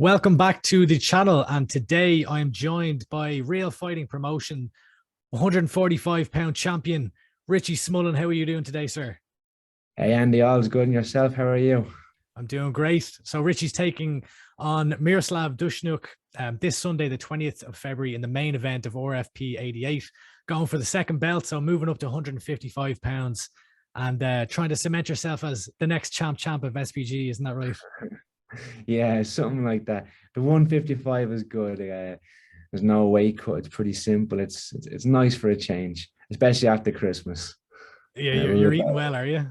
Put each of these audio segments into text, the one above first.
Welcome back to the channel, and today I am joined by Real Fighting Promotion 145-pound champion Richie Smullen. How are you doing today, sir? Hey Andy, all's good, and yourself? How are you? I'm doing great. So Richie's taking on Miroslav Dushnyuk this Sunday, the 20th of February, in the main event of RFP 88, going for the second belt. So moving up to 155 pounds and trying to cement yourself as the next champ of SPG. Isn't that right? Yeah, something like that. The 155 is good. There's no weight cut. It's pretty simple. It's nice for a change, especially after Christmas. Yeah, We'll you're be eating back. well, are you?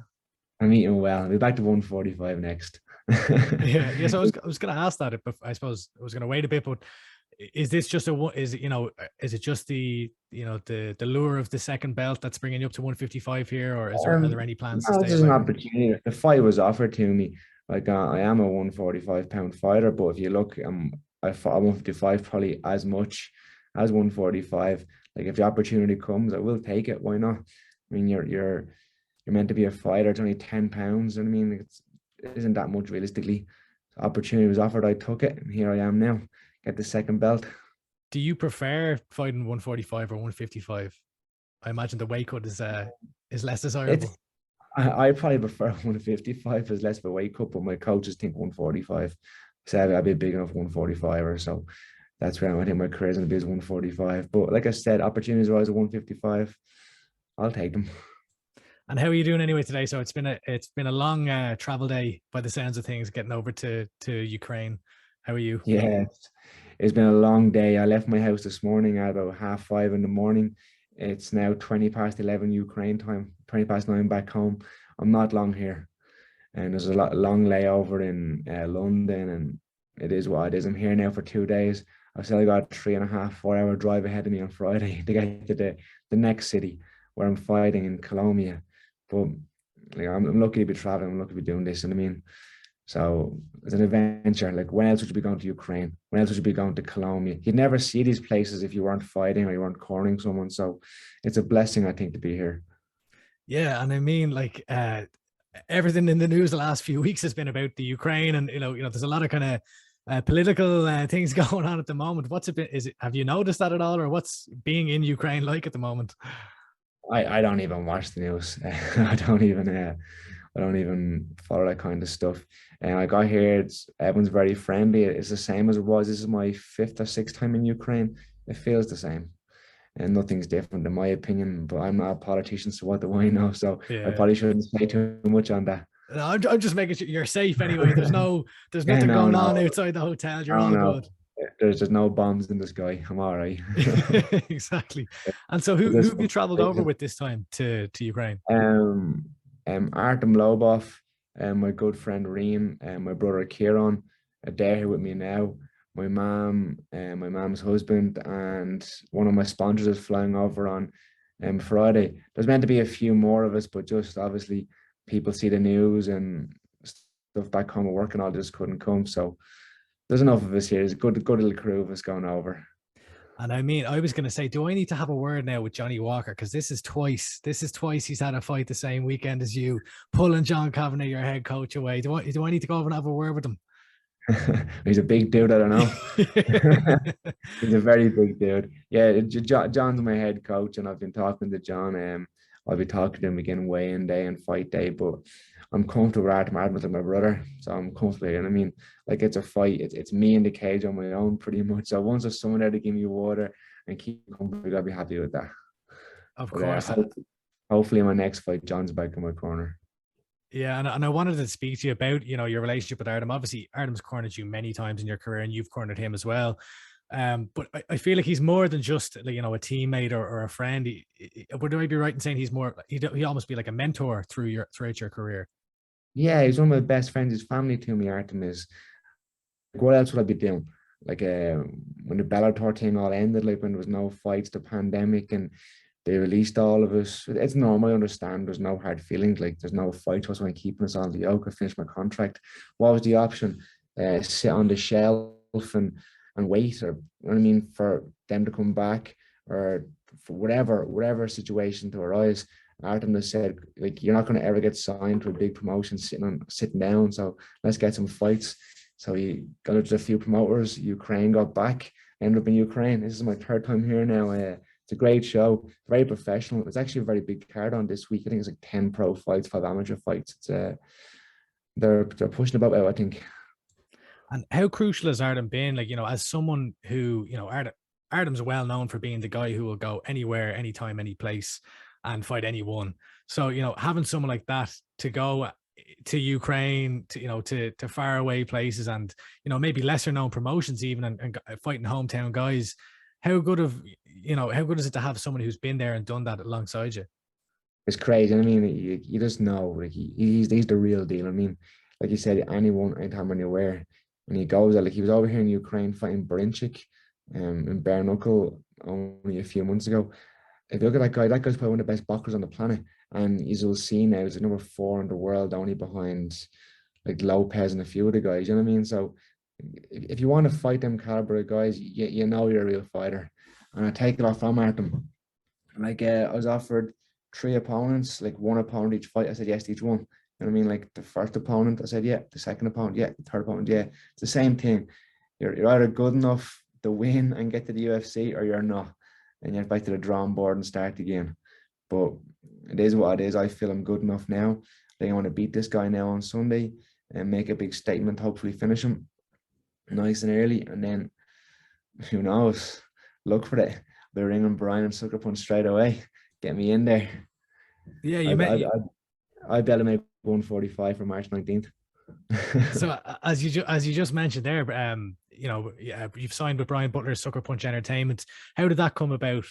I'm eating well. I'll be back to 145 next. Yeah. So I was going to ask that, but I suppose I was going to wait a bit. But is this just is it just the lure of the second belt that's bringing you up to 155 here, or are there any plans to No, it's stay just an away? opportunity. The fight was offered to me. Like I am a 145-pound fighter, but if you look, I fought 155 probably as much as 145. Like if the opportunity comes, I will take it. Why not? I mean, you're meant to be a fighter. It's only 10 pounds. I mean, it isn't that much realistically. The opportunity was offered. I took it, and here I am now. Get the second belt. Do you prefer fighting 145 or 155? I imagine the weight cut is less It's desirable. I probably prefer 155 as less of a weight cut, but my coaches think 145. So I'd be a big enough 145 or so. That's where I think my career is going to be is 145. But like I said, opportunities rise at 155. I'll take them. And how are you doing anyway today? So it's been a long travel day by the sounds of things, getting over to Ukraine. How are you? Yeah, it's been a long day. I left my house this morning at about 5:30 in the morning. It's now 20 past 11 Ukraine time, 20 past 9 back home. I'm not long here. And there's a long layover in London, and it is what it is. I'm here now for 2 days. I've still got 3.5, 4 hour drive ahead of me on Friday to get to the next city where I'm fighting in Colombia. But like, I'm lucky to be traveling. I'm lucky to be doing this. And I mean, so it's an adventure. Like when else would you be going to Ukraine? When else would you be going to Colombia? You'd never see these places if you weren't fighting or you weren't cornering someone. So it's a blessing, I think, to be here. Yeah, and I mean, like, everything in the news the last few weeks has been about the Ukraine, and there's a lot of kind of political things going on at the moment. What's it been? Have you noticed that at all, or what's being in Ukraine like at the moment? I don't even watch the news. I don't even follow that kind of stuff. And I got here, everyone's very friendly. It's the same as it was. This is my fifth or sixth time in Ukraine. It feels the same. And nothing's different in my opinion, but I'm not a politician, so what do I know? So I Yeah. probably shouldn't say too much on that. No, I'm just making sure you're safe anyway. There's Yeah, nothing no, going on no, outside the hotel. You're no, all no. good. There's just no bombs in the sky. I'm all right. Exactly. And so who This have you traveled over with this time to Ukraine? um Artem Lobov and my good friend Reem and my brother Kieran are there here with me now. My mom and my mom's husband and one of my sponsors is flying over on Friday. There's meant to be a few more of us, but just obviously people see the news and stuff back home at work and all just couldn't come. So there's enough of us here. There's a good little crew of us going over. And I mean, I was going to say, do I need to have a word now with Johnny Walker? Because this is twice. This is twice he's had a fight the same weekend as you, pulling John Kavanagh, your head coach, away. Do I need to go over and have a word with him? He's a big dude, I don't know. He's a very big dude. Yeah, John's my head coach, and I've been talking to John. I'll be talking to him again weigh-in day and fight day, but I'm comfortable with Artem. Artem's like my brother, so I'm comfortable. And I mean, like it's a fight. It's me in the cage on my own, pretty much. So once there's someone there to give me water and keep comfortable, I'll be happy with that. Of But course. hopefully, in my next fight, John's back in my corner. Yeah, and I wanted to speak to you about your relationship with Artem. Obviously, Artem's cornered you many times in your career, and you've cornered him as well. But I feel like he's more than just like a teammate or a friend. Would I be right in saying he's more? He almost be like a mentor throughout your career. Yeah, he's one of my best friends. His family to me, Artem is. Like, what else would I be doing? Like when the Bellator thing all ended, like when there was no fights, the pandemic, and they released all of us. It's normal. I understand. There's no hard feelings. Like there's no fight. What's when keeping us on the yoke? I finished my contract. What was the option? Sit on the shelf and wait, or you know what I mean, for them to come back, or for whatever situation to arise. Artem has said, like, you're not going to ever get signed to a big promotion sitting down. So let's get some fights. So he got up to a few promoters. Ukraine got back. Ended up in Ukraine. This is my third time here now. It's a great show, very professional. It's actually a very big card on this week. I think it's like 10 pro fights, 5 amateur fights. It's they're pushing about out, I think. And how crucial has Artem been? Like, as someone who, Artem's well known for being the guy who will go anywhere, anytime, any place and fight anyone. So, having someone like that to go to Ukraine, to far away places and, maybe lesser known promotions even and fighting hometown guys. How good is it to have someone who's been there and done that alongside you? It's crazy. I mean, you just know, like he's the real deal. I mean, like you said, anyone, anytime, anywhere. And he goes, like he was over here in Ukraine fighting Brinchik in bare knuckle only a few months ago. If you look at that guy's probably one of the best boxers on the planet. And you will see now he's number 4 in the world, only behind like Lopez and a few of the guys. You know what I mean? So if you want to fight them caliber of guys, you know you're a real fighter. And I take it off from Artem. Like I was offered 3 opponents, like 1 opponent each fight. I said yes to each one. You know what I mean? Like the first opponent, I said yeah. The second opponent, yeah. The third opponent, yeah. It's the same thing. You're either good enough to win and get to the UFC, or you're not, and you're back to the drawing board and start again. But it is what it is. I feel I'm good enough now. I think I want to beat this guy now on Sunday and make a big statement. Hopefully, finish him nice and early, and then who knows? Look for it. They're ringing Brian and Sucker Punch straight away. Get me in there. Yeah, I bet to make 145 for March 19th. So as you just mentioned there, you've signed with Brian Butler's Sucker Punch Entertainment. How did that come about?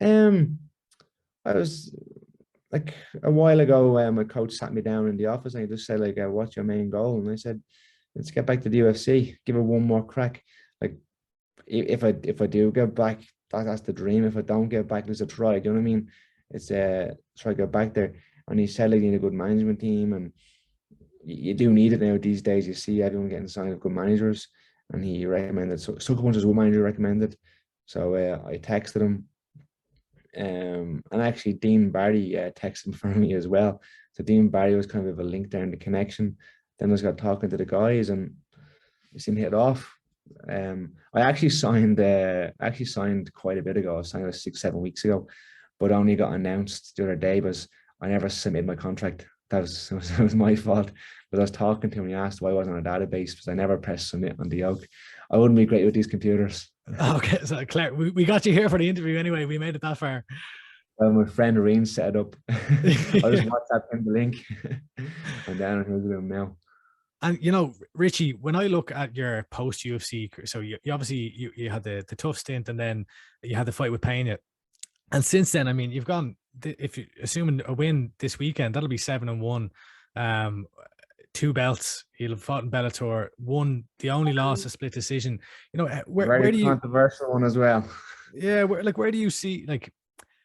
I was like a while ago, my coach sat me down in the office and he just said, like, what's your main goal? And I said, let's get back to the UFC, give it one more crack. Like if I do get back, that's the dream. If I don't get back, there's a try. You know what I mean? It's try to get back there. And he said, like, you need a good management team, and you do need it now these days. You see everyone getting signed with good managers, and he recommended Sucker Punch as one manager recommended. So I texted him. And actually Dean Barry texted for me as well. So Dean Barry was kind of a link there in the connection. Then I just got talking to the guys and we seemed to hit off. I actually signed quite a bit ago. I signed 6-7 weeks ago, but only got announced the other day because I never submitted my contract. That was my fault. But I was talking to him and he asked why I wasn't on a database because I never pressed submit on the yoke. I wouldn't be great with these computers. Okay, so Claire, we got you here for the interview anyway. We made it that far. Well, my friend Reen set it up. I just WhatsApp him the link. I'm down and here's him now. And Richie, when I look at your post UFC, so you obviously you had the tough stint, and then you had the fight with Pena, and since then, I mean, you've gone. If you're assuming a win this weekend, that'll be 7-1. 2 belts. You'll have fought in Bellator. One, the only loss, a split decision. Where do you controversial one as well? Yeah, where do you see, like,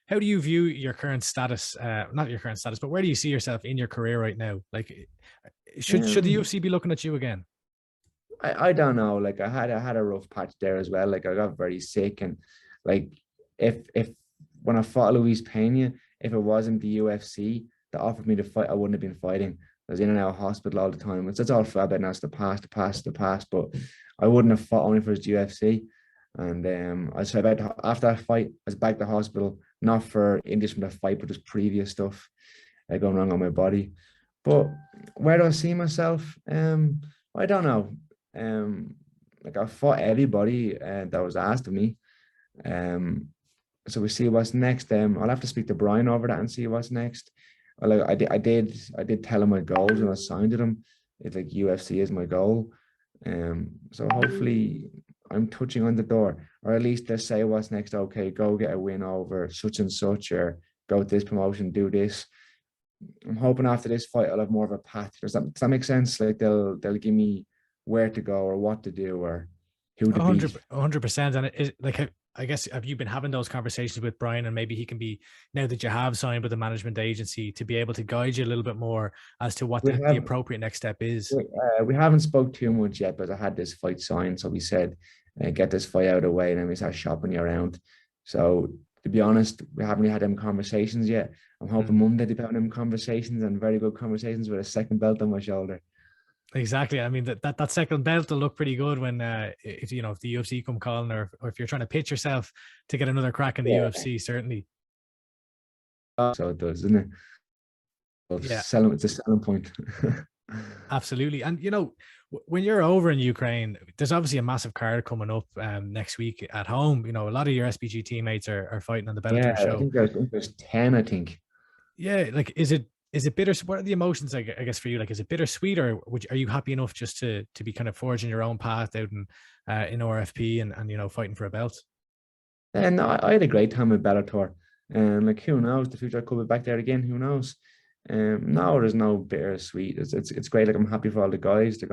how do you view your current status? Not your current status, but where do you see yourself in your career right now? Like, should the UFC be looking at you again? I don't know. Like I had a rough patch there as well. Like I got very sick, and like if when I fought Luis Pena, if it wasn't the UFC that offered me to fight, I wouldn't have been fighting. I was in and out of hospital all the time. It's all for about now. It's the past. But I wouldn't have fought only for the UFC. And I said after that fight, I was back to hospital, not for injuries from the fight, but just previous stuff going wrong on my body. But where do I see myself? I don't know. Like I fought everybody that was asked of me. So we see what's next. I'll have to speak to Brian over that and see what's next. Like I did tell him my goals when I signed to him. It's like UFC is my goal. So hopefully I'm touching on the door, or at least they say what's next. Okay, go get a win over such and such, or go to this promotion, do this. I'm hoping after this fight I'll have more of a path. Does that make sense? Like they'll give me where to go or what to do or who to beat. 100%. And it, like, I guess, have you been having those conversations with Brian, and maybe he can be, now that you have signed with the management agency, to be able to guide you a little bit more as to what the appropriate next step is? We haven't spoke too much yet, but I had this fight signed. So we said, get this fight out of the way, and then we start shopping you around. So to be honest, we haven't really had them conversations yet. I'm hoping Monday to be having them conversations, and very good conversations with a second belt on my shoulder. Exactly. I mean, that second belt will look pretty good when if you know, if the UFC come calling, or if you're trying to pitch yourself to get another crack in the Yeah. UFC, certainly. So it does, isn't it? Well, Yeah, it's a selling point. absolutely. And you know, when you're over in Ukraine, there's obviously a massive card coming up next week at home. You know, a lot of your SBG teammates are fighting on the Yeah, Bellator I show. think there's 10, I think. Yeah, like is it bitter? What are the emotions, I guess, for you? Like, is it bittersweet, or are you happy enough just to be kind of forging your own path out in RFP and you know, fighting for a belt? And I had a great time with Bellator. And like, who knows, the future I could be back there again. Who knows? No, there's no bittersweet. It's great. Like, I'm happy for all the guys. They're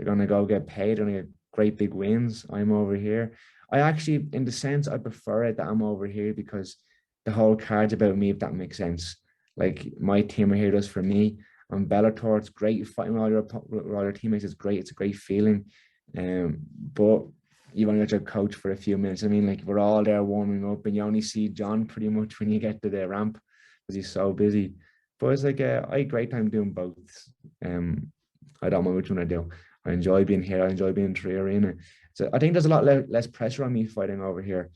gonna go get paid. They're gonna get great big wins. I'm over here. I actually, in the sense, I prefer it that I'm over here because the whole card's about me, if that makes sense. Like, my team are here just for me. I'm Bellator. It's great fighting with all your teammates. It's great. It's a great feeling. But you only got your coach for a few minutes. I mean, like, we're all there warming up, and you only see John pretty much when you get to the ramp because he's so busy. But it's like, I had a great time doing both. Um, I don't know which one I do. I enjoy being here. I enjoy being in the arena. So I think there's a lot less pressure on me fighting over here.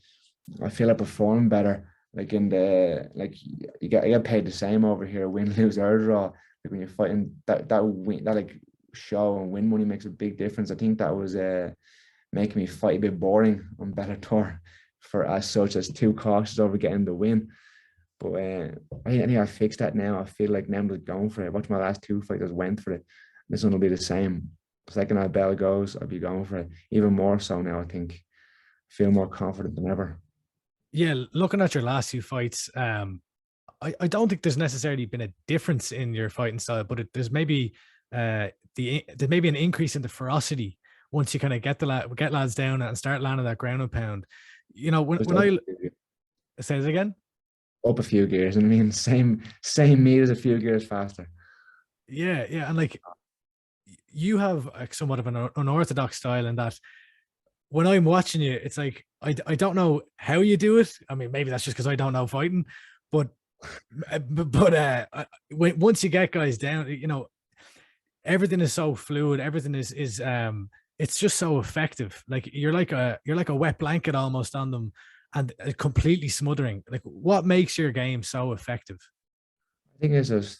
I feel I perform better. Like, in the, like, you get paid the same over here, win, lose, or draw. Like, when you're fighting, that win, that like show and win money makes a big difference. I think that was making me fight a bit boring on Bellator for as such, as too cautious over getting the win. But I think I fixed that now. I feel like now I'm just going for it. Watch my last two fights, just went for it. This one will be the same. Second that bell goes, I'll be going for it. Even more so now, I think. Feel more confident than ever. Yeah, looking at your last few fights, I don't think there's necessarily been a difference in your fighting style, but there's maybe there may be an increase in the ferocity once you kind of get lads down and start landing that ground and pound. You know, when Just when I say it again. up a few gears. And I mean, same meters, a few gears faster. Yeah, yeah, and like, you have like somewhat of an unorthodox style in that when I'm watching you, it's like I don't know how you do it. I mean, maybe that's just because I don't know fighting, but once you get guys down, you know, everything is so fluid. Everything is it's just so effective. Like, you're like a wet blanket almost on them, and completely smothering. Like, what makes your game so effective? I think it's just,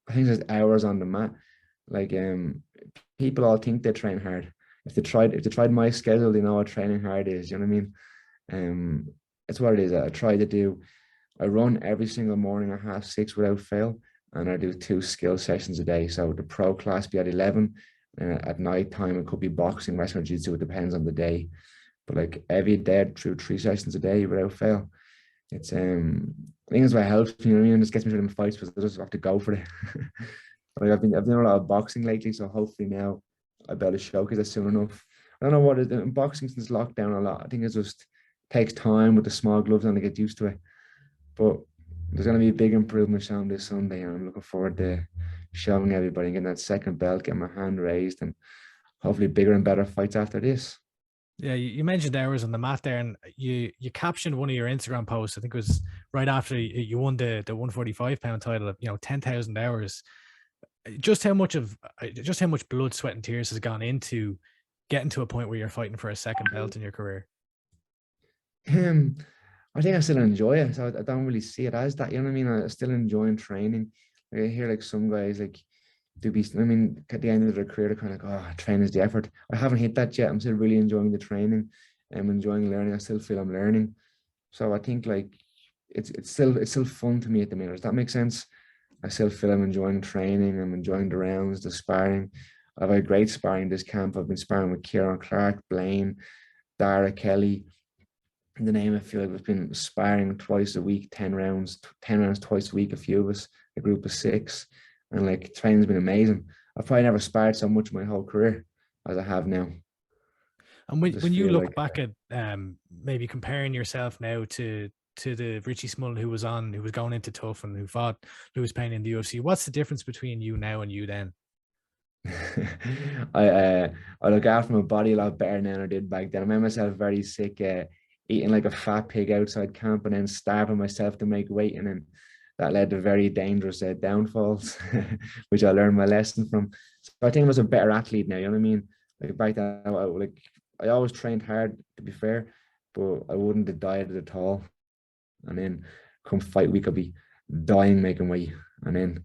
I think there's hours on the mat. Like, people all think they train hard. If they tried my schedule, they know what training hard is. You know what I mean? Um, it's what it is. I try to do. I run every single morning at 6:30 without fail, and I do 2 skill sessions a day. So the pro class be at 11, and at night time it could be boxing, wrestling, jiu-jitsu. It depends on the day. But like, every day through 3 sessions a day without fail. It's I think it's what helps me. You know what I mean? It just gets me through them fights because I just have to go for it. Like, I've done a lot of boxing lately, so hopefully now I better showcase it soon enough. I don't know what it is in boxing since lockdown a lot. I think it just takes time with the small gloves and to get used to it. But there's going to be a big improvement shown this Sunday, and I'm looking forward to showing everybody and getting that second belt, getting my hand raised, and hopefully bigger and better fights after this. Yeah, you mentioned hours on the mat there, and you captioned one of your Instagram posts. I think it was right after you won the 145-pound title. Of, you know, 10,000 hours. Just how much blood, sweat, and tears has gone into getting to a point where you're fighting for a second belt in your career. Um, I think I still enjoy it. So I don't really see it as that. You know what I mean? I still enjoy training. Like, I hear like some guys like I mean, at the end of their career, they're kind of like, oh, training is the effort. I haven't hit that yet. I'm still really enjoying the training. I'm enjoying learning. I still feel I'm learning. So I think like it's still fun to me at the minute. Does that make sense? I still feel I'm enjoying training. I'm enjoying the rounds, the sparring. I've had great sparring this camp. I've been sparring with Kieran Clark, Blaine, Dara Kelly, the name. I feel like we've been sparring twice a week, 10 rounds twice a week, a few of us, a group of 6. And like, training's been amazing. I've probably never sparred so much in my whole career as I have now. And I when just when you feel look like, back at maybe comparing yourself now to the Richie Smullen who was going into tough and who fought Lewis Payne in the UFC, what's the difference between you now and you then? I uh, I look after my body a lot better now than I did back then. I remember myself very sick, eating like a fat pig outside camp and then starving myself to make weight, and then that led to very dangerous downfalls, which I learned my lesson from. So I think I was a better athlete now. You know what I mean? Like back then, I always trained hard, to be fair, but I wouldn't have dieted at all. And then come fight week, I'll be dying making weight. And then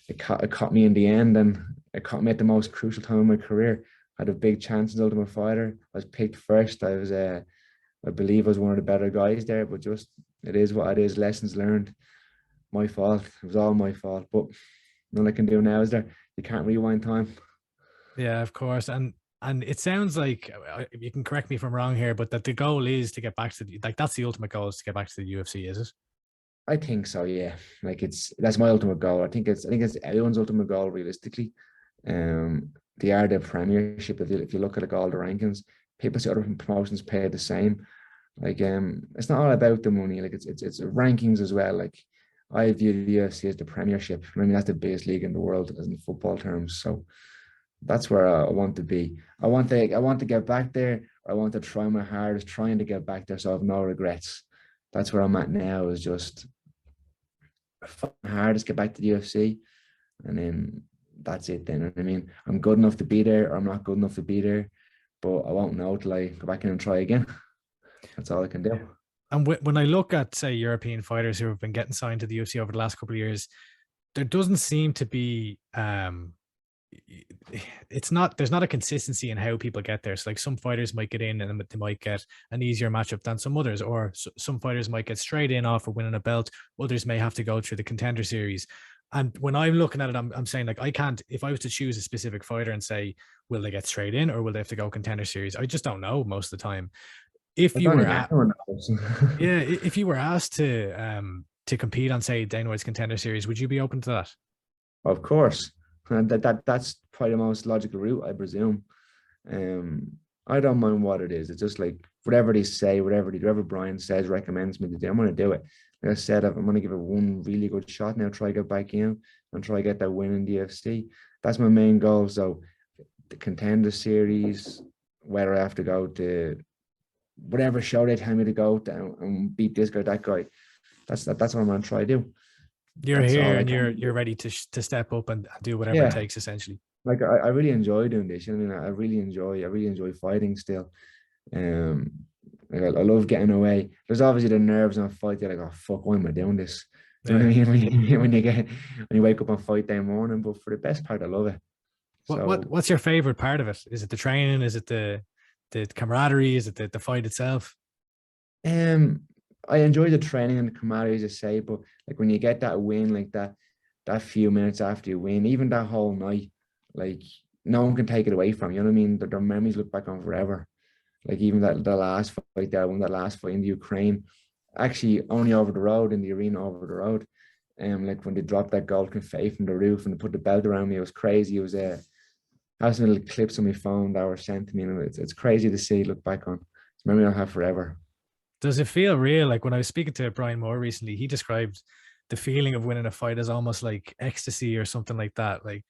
it caught me in the end, and it caught me at the most crucial time of my career. I had a big chance as Ultimate Fighter. I was picked first. I believe I was one of the better guys there, but just it is what it is. Lessons learned. My fault. It was all my fault. But nothing I can do now, is there? You can't rewind time. Yeah, of course. And it sounds like, you can correct me if I'm wrong here, but that the goal is to get back to that's the ultimate goal, is to get back to the UFC, is it? I think so, yeah. Like that's my ultimate goal. I think it's everyone's ultimate goal realistically. They are the Premiership. If you look at like all the rankings, people see other promotions pay the same. Like it's not all about the money. Like it's rankings as well. Like I view the UFC as the Premiership. I mean, that's the biggest league in the world as in football terms. So that's where I want to be. I want to get back there. I want to try my hardest trying to get back there, so I have no regrets. That's where I'm at now, is just hardest get back to the UFC, and then that's it. Then I mean, I'm good enough to be there, or I'm not good enough to be there, but I won't know till I go back in and try again. That's all I can do. And when I look at, say, European fighters who have been getting signed to the UFC over the last couple of years, there doesn't seem to be there's not a consistency in how people get there. So like some fighters might get in and they might get an easier matchup than some others, or some fighters might get straight in off of winning a belt. Others may have to go through the contender series. And when I'm looking at it, I'm saying, like, I can't, if I was to choose a specific fighter and say, will they get straight in or will they have to go contender series? I just don't know most of the time. If you were at, yeah, if you were asked to compete on, say, Dana White's contender series, would you be open to that? Of course. And that's probably the most logical route, I presume. I don't mind what it is. It's just like whatever they say, whatever Brian says, recommends me to do, I'm going to do it. Like I said, I'm going to give it one really good shot now, try to get back in and try to get that win in the UFC. That's my main goal. So the contender series, whether I have to go to whatever show they tell me to go to and beat this guy, that guy, that's what I'm going to try to do. You're here and you're ready to step up and do whatever it takes, essentially. Like I really enjoy doing this. You know what I mean? I really enjoy fighting still. Like I love getting away. There's obviously the nerves on a fight. You're like, oh fuck, why am I doing this? Do you know what I mean? When you wake up on fight day morning, but for the best part, I love it. What's your favorite part of it? Is it the training? Is it the camaraderie? Is it the fight itself? I enjoy the training and the camaraderie, as I say, but like when you get that win, like that few minutes after you win, even that whole night, like no one can take it away from you. You know what I mean? Their memories look back on forever. Like even the last fight there, I won that last fight in the Ukraine, actually only over the road, in the arena over the road. Like when they dropped that gold confetti from the roof and they put the belt around me, it was crazy. It was I have some little clips on my phone that were sent to me, and it's crazy to see, look back on. It's a memory I'll have forever. Does it feel real? Like when I was speaking to Brian Moore recently, he described the feeling of winning a fight as almost like ecstasy or something like that. Like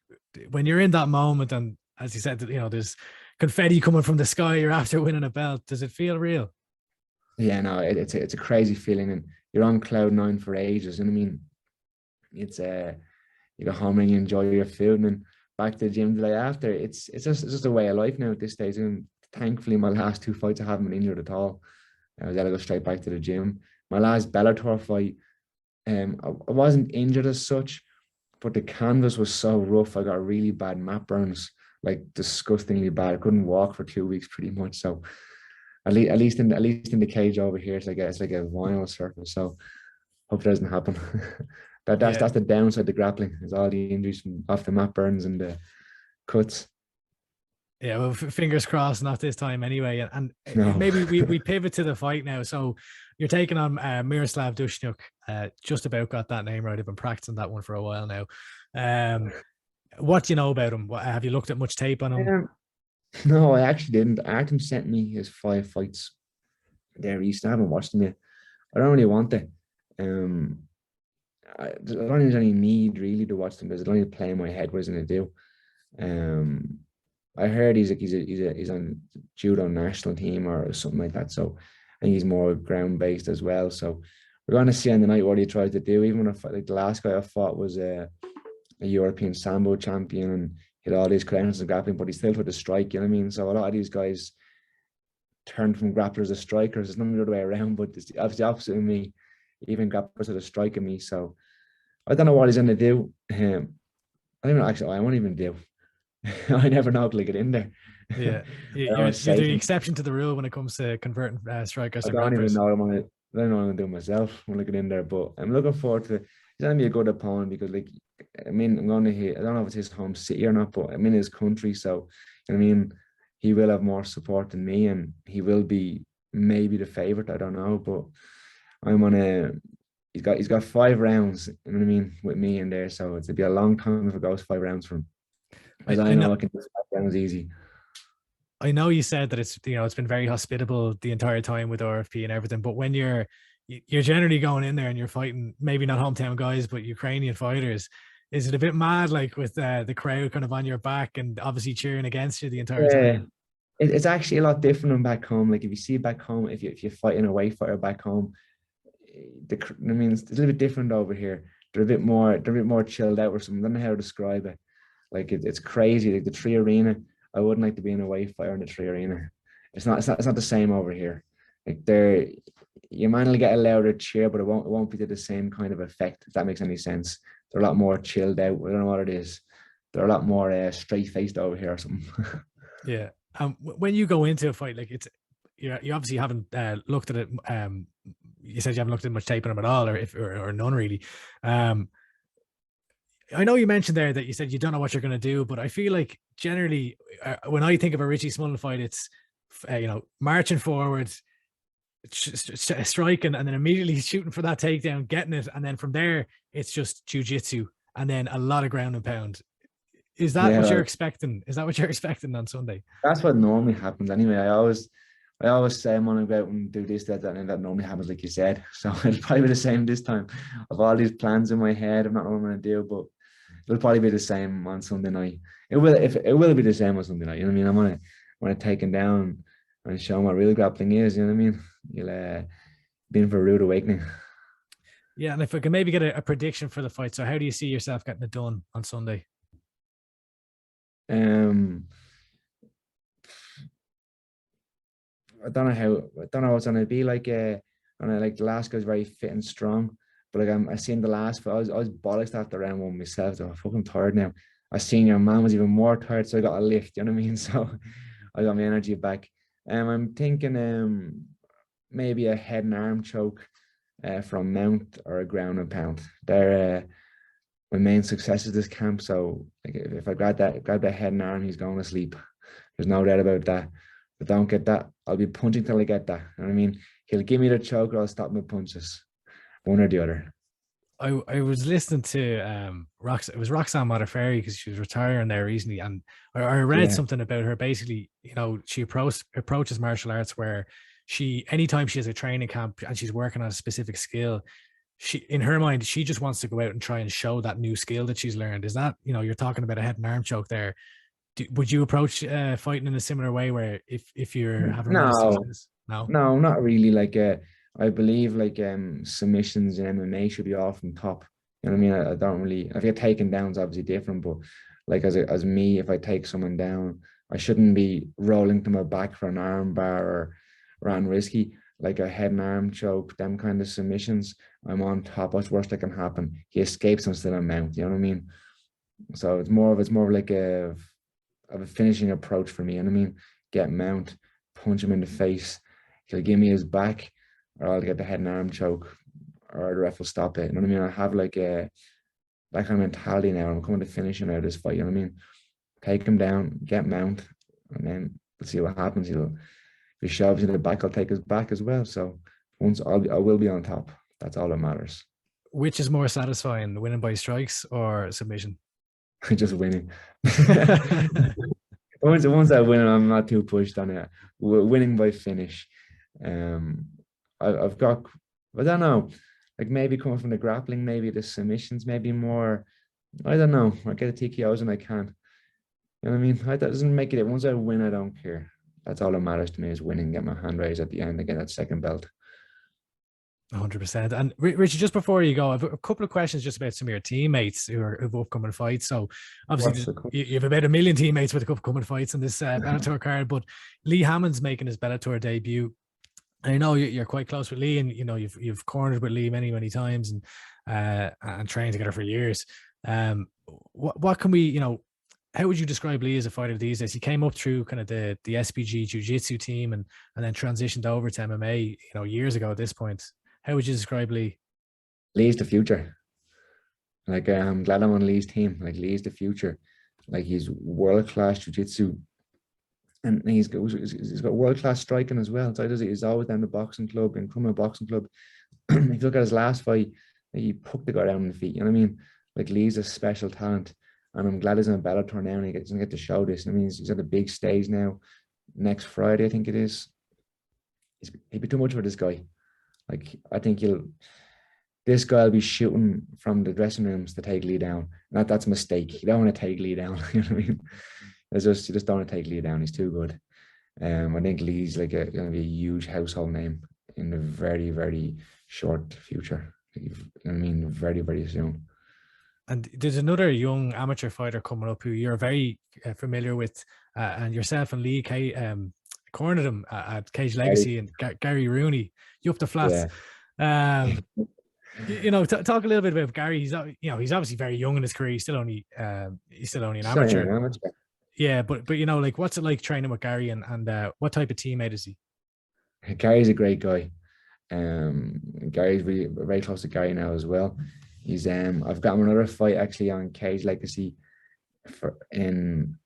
when you're in that moment, and as he said, you know, there's confetti coming from the sky, you're after winning a belt. Does it feel real? Yeah, no, it's a crazy feeling, and you're on cloud nine for ages. And I mean, it's you go home and you enjoy your food, and then back to the gym the day after. It's just a way of life now at this stage. And thankfully, my last two fights I haven't been injured at all. I was able to go straight back to the gym. My last Bellator fight, I wasn't injured as such, but the canvas was so rough. I got really bad mat burns, like disgustingly bad. I couldn't walk for 2 weeks pretty much. So at least in the cage over here, it's like a vinyl surface. So hope it doesn't happen. That's the downside of the grappling, is all the injuries from off the mat burns and the cuts. Yeah, well, fingers crossed, not this time anyway. And No. maybe we pivot to the fight now. So you're taking on Miroslav Dushnyuk. Just about got that name right. I've been practicing that one for a while now. What do you know about him? Have you looked at much tape on him? No, I actually didn't. Artem sent me his 5 fights there recently. I haven't watched them yet. I don't really want to. I don't think there's any need really to watch them, because I don't need to play in my head what he's going to do. I heard he's on judo national team or something like that. So I think he's more ground based as well. So we're going to see on the night what he tries to do. Even if like the last guy I fought was a European Sambo champion and hit all these credentials in grappling, but he still took the strike. You know what I mean? So a lot of these guys turned from grapplers to strikers. It's not the other way around, but it's the opposite of me. Even grapplers are striking me. So I don't know what he's going to do. I don't know. Actually, I won't even do. I never know till I get in there. Yeah, I you're was safe. the exception to the rule when it comes to converting strikers I to don't even grapplers. know what I'm gonna. I don't know what I'm gonna do myself when I get in there. But I'm looking forward to. He's gonna be a good opponent because, like, I mean, I'm gonna hit. I don't know if it's his home city or not, but I'm in his country, so I mean, he will have more support than me, and he will be maybe the favorite. I don't know, but I'm on a. He's got 5 rounds. You know what I mean, with me in there, so it'll be a long time if it goes 5 rounds for him. As I I know. know, I can do 5 rounds easy. I know you said that it's it's been very hospitable the entire time with RFP and everything, but when you're generally going in there and you're fighting maybe not hometown guys but Ukrainian fighters, is it a bit mad like with the crowd kind of on your back and obviously cheering against you the entire Yeah, time? it's actually a lot different than back home. Like if you see back home, if you fight in a away fighter back home, I mean, it's a little bit different over here. They're a bit more chilled out or something. I don't know how to describe it. Like it's crazy. Like the tree arena, I wouldn't like to be in a wave fire in the tree arena. It's not the same over here. Like you might only get a louder cheer, but it won't be to the same kind of effect, if that makes any sense. They're a lot more chilled out. I don't know what it is. They're a lot more straight faced over here or something. Yeah. When you go into a fight, like you obviously haven't looked at it. You said you haven't looked at much tape on him at all, or none really. I know you mentioned there that you said you don't know what you're going to do, but I feel like generally when I think of a Richie Smullen fight, it's marching forward, striking, and then immediately shooting for that takedown, getting it, and then from there it's just jujitsu, and then a lot of ground and pound. Is that what Yeah, you're expecting? Is that what you're expecting on Sunday? that's what normally happens anyway. I always say I'm gonna go out and do this, that, and that normally happens, like you said. So it'll probably be the same this time. I've all these plans in my head. I'm not know what I'm gonna do, but it'll probably be the same on Sunday night. It will be the same on Sunday night. You know what I mean? I'm gonna take him down and show him what real grappling is. You know what I mean? You'll be in for a rude awakening. Yeah, and if we can maybe get a prediction for the fight, so how do you see yourself getting it done on Sunday? Um, I don't know what it's gonna be like. And like the last guy's very fit and strong, but like I seen the last, but I was bollocked after round one myself. So I'm fucking tired now. I seen your man was even more tired, so I got a lift. You know what I mean? So I got my energy back. I'm thinking maybe a head and arm choke from Mount or a ground and pound. They're my main successes this camp. So like if I grab that head and arm, he's going to sleep. There's no doubt about that. If I don't get that, I'll be punching till I get that. You know what I mean? He'll give me the choke or I'll stop my punches. One or the other. I was listening to it was Roxanne Modafferi because she was retiring there recently, and I read Yeah. something about her. Basically, she approaches martial arts where anytime she has a training camp and she's working on a specific skill, she in her mind she just wants to go out and try and show that new skill that she's learned. Is that you're talking about a head and arm choke there? Would you approach fighting in a similar way where if you're having a lot of No, success? No. no, not really. Like I believe like submissions in MMA should be off from top. You know what I mean? I don't really if you're taking down's obviously different, but like as me, if I take someone down, I shouldn't be rolling to my back for an arm bar or run risky. Like a head and arm choke, them kind of submissions, I'm on top. What's worst that can happen? He escapes, I'm still on mount. You know what I mean? So it's more of like a finishing approach for me. You know what I mean? Get mount, punch him in the face. He'll give me his back, or I'll get the head and arm choke, or the ref will stop it. You know what I mean? I have like that kind of mentality now. I'm coming to finish him out of this fight. You know what I mean? Take him down, get mount, and then we'll see what happens. If he shoves in the back, I'll take his back as well. So I will be on top. That's all that matters. Which is more satisfying, winning by strikes or submission? Just winning. Once I win, I'm not too pushed on it. Winning by finish. Um, I've got, I don't know, like maybe coming from the grappling, maybe the submissions, maybe more. I don't know. I get the TKOs and I can't. You know what I mean? That doesn't make it. Once I win, I don't care. That's all that matters to me is winning, get my hand raised at the end, and get that second belt. 100%. And Richie, just before you go, I've a couple of questions just about some of your teammates who are of upcoming fights. So obviously you have about 1 million teammates with upcoming fights in this Bellator card, but Lee Hammond's making his Bellator debut. And I know you're quite close with Lee, and you know you've cornered with Lee many times, and trained together for years. What can we, you know, how would you describe Lee as a fighter these days? He came up through kind of the SPG jiu-jitsu team and then transitioned over to MMA, you know, years ago at this point. How would you describe Lee? Lee's the future. Like, I'm glad I'm on Lee's team. Like, Lee's the future. Like, he's world-class jiu-jitsu, and he's got world-class striking as well. So he's always down the boxing club and from a boxing club. If you look at his last fight, he poked the guy down on the feet. You know what I mean? Like, Lee's a special talent. And I'm glad he's on a Bellator now and he doesn't get to show this. I mean, he's at a big stage now. Next Friday, I think it is. He'd be too much for this guy. Like, I think this guy will be shooting from the dressing rooms to take Lee down. That's a mistake. You don't want to take Lee down. You know what I mean? You just don't want to take Lee down. He's too good. I think Lee's like going to be a huge household name in the very short future. You know what I mean? Very soon. And there's another young amateur fighter coming up who you're very familiar with, and yourself and Lee cornered him at Cage Legacy, and Gary Rooney. You up the flats. Yeah. You know, talk a little bit about Gary. He's obviously very young in his career. He's still only an amateur. Yeah, but you know, like, what's it like training with Gary, and what type of teammate is he? Gary's a great guy. Gary's really very close to Gary now as well. He's I've got him another fight actually on Cage Legacy in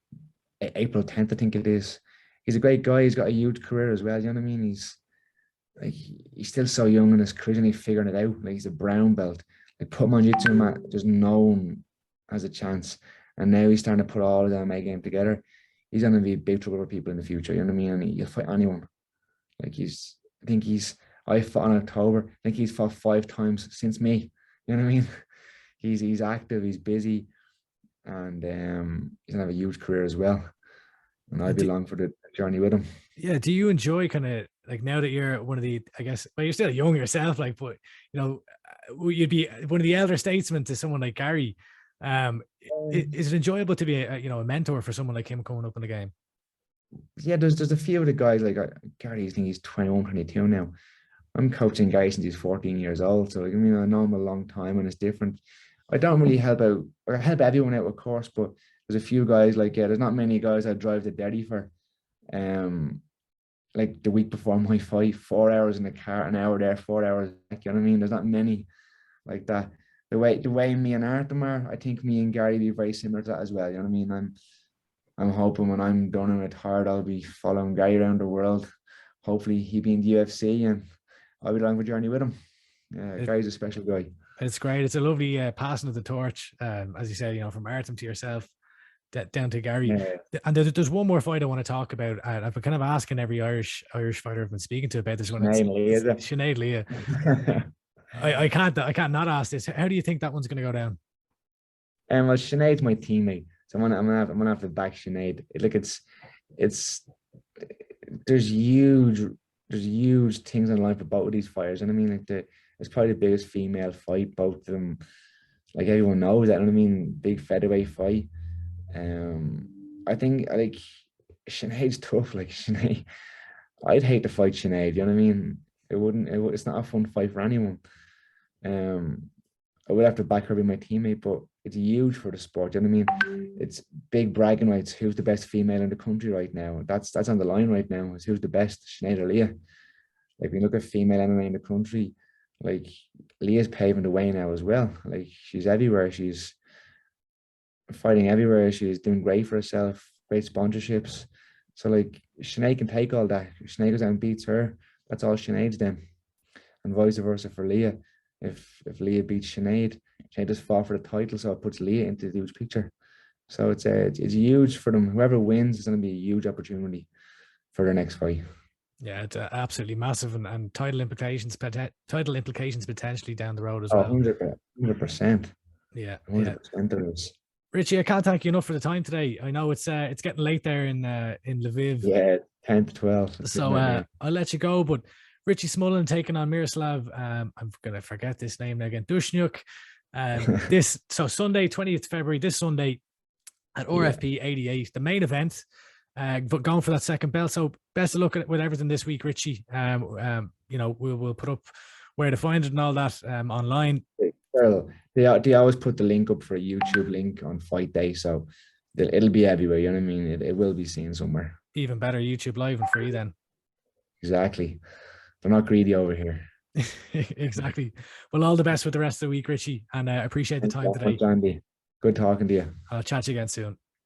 April 10th, I think it is. He's a great guy. He's got a huge career as well. You know what I mean? He's still so young in his career and he's figuring it out. Like, he's a brown belt. Like, put him on jiu-jitsu mat, there's no one has a chance. And now he's starting to put all of the MMA game together. He's going to be big trouble for people in the future. You know what I mean? And he'll fight anyone. Like, I fought in October. I think he's fought 5 times since me. You know what I mean? He's active, he's busy, and he's gonna have a huge career as well. And I'd be along for the journey with him. Yeah. Do you enjoy kind of, like, now that you're one of the, I guess, well, you're still young yourself, like, but you know, you'd be one of the elder statesmen to someone like Gary. Is it enjoyable to be a mentor for someone like him coming up in the game? Yeah, there's a few of the guys like Gary. I think he's 21, 22 now. I'm coaching guys since he's 14 years old. So, I mean, I know him a long time and it's different. I don't really help out, or help everyone out, of course, but there's a few guys like, there's not many guys I drive to Derry for. Like the week before my fight, 4 hours in the car, an hour there, 4 hours back. You know what I mean? There's not many like that. The way me and Artem are, I think me and Gary be very similar to that as well. You know what I mean? I'm hoping when I'm done and retired, I'll be following Gary around the world. Hopefully he'll be in the UFC and I'll be along the journey with him. Gary's a special guy. It's great. It's a lovely passing of the torch, as you said, you know, from Artem to yourself, down to Gary. Yeah. And there's one more fight I want to talk about. I've been kind of asking every Irish fighter I've been speaking to about this one. Sinead Leah. I can't not ask this. How do you think that one's going to go down? Well, Sinead's my teammate, so I'm gonna have to back Sinead. Look, there's huge things in line for both of these fighters, and I mean, like, it's probably the biggest female fight. Both of them, like, everyone knows that. And I mean, big featherweight fight. I think, like, Sinead's tough. Like, Sinead, I'd hate to fight Sinead. You know what I mean? It's not a fun fight for anyone. I would have to back her be my teammate, but it's huge for the sport. You know what I mean? It's big bragging rights. Who's the best female in the country right now? That's on the line right now. Is who's the best, Sinead or Leah? Like, when you look at female MMA in the country, like, Leah's paving the way now as well. Like, she's everywhere. She's fighting everywhere. She's doing great for herself. Great sponsorships. So, like, Sinead can take all that. If Sinead goes out and beats her, that's all Sinead's then. And vice versa for Leah. If Leah beats Sinead just fought for the title, so it puts Leah into the huge picture. So it's huge for them. Whoever wins is going to be a huge opportunity for their next fight. Yeah, it's absolutely massive, and title implications potentially down the road as well. 100%. Yeah, 100% there is. Richie, I can't thank you enough for the time today. I know it's getting late there in Lviv. Yeah, 10 to 12. So I'll let you go, but Richie Smullen taking on Miroslav. I'm gonna forget this name again. Dushnyuk. So Sunday, 20th February, this Sunday at RFP 88, the main event. But going for that second belt. So best of luck with everything this week, Richie. You know, we'll put up where to find it and all that online. Well, they always put the link up for a YouTube link on fight day, so it'll be everywhere. You know what I mean? It will be seen somewhere. Even better, YouTube live and free then. Exactly. They're not greedy over here. Exactly. Well, all the best with the rest of the week, Richie, and I appreciate the time today. Andy. Good talking to you. I'll chat to you again soon.